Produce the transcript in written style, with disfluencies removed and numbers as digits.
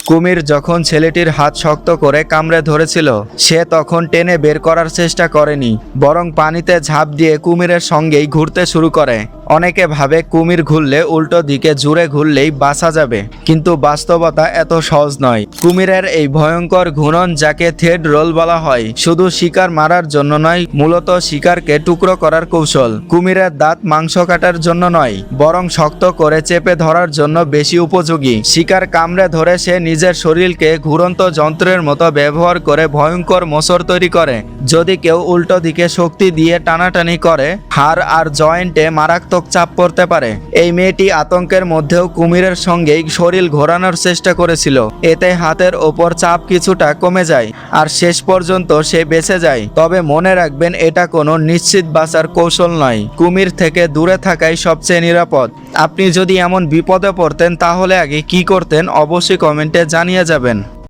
কুমির যখন ছেলেটির হাত শক্ত করে কামড়ে ধরেছিল, সে তখন টেনে বের করার চেষ্টা করেনি, বরং পানিতে ঝাঁপ দিয়ে কুমিরের সঙ্গেই ঘুরতে শুরু করে। অনেকে ভাবে কুমির ঘুরলে উল্টো দিকে জুড়ে ঘুরলেই বাঁচা যাবে, কিন্তু বাস্তবতা এত সহজ নয়। কুমিরের এই ভয়ঙ্কর ঘূর্ণন, যাকে থ্রেড রোল বলা হয়, শুধু শিকার মারার জন্য নয়, মূলত শিকারকে টুকরো করার কৌশল। কুমিরের দাঁত মাংস কাটার জন্য নয়, বরং শক্ত করে চেপে ধরার জন্য বেশি উপযোগী। শিকার কামড়ে ধরে সে নিজের শরীরকে ঘুরন্ত যন্ত্রের মতো ব্যবহার করে ভয়ঙ্কর মোচড় তৈরি করে। যদি কেউ উল্টো দিকে শক্তি দিয়ে টানাটানি করে, হাড় আর জয়েন্টে মারাত্মক চাপ পড়তে পারে। এই মেয়েটি আতঙ্কের মধ্যেও কুমিরের সঙ্গেই শরীর ঘোরানোর চেষ্টা করেছিল। এতে হাতের ওপর চাপ কিছুটা কমে যায় আর শেষ পর্যন্ত সে বেঁচে যায়। তবে মনে রাখবেন, এটা কোনো নিশ্চিত বাঁচার কৌশল নয়। কুমির থেকে দূরে থাকাই সবচেয়ে নিরাপদ। আপনি যদি এমন বিপদে পড়তেন, তাহলে আগে কি করতেন অবশ্যই কমেন্টে জানিয়ে যাবেন।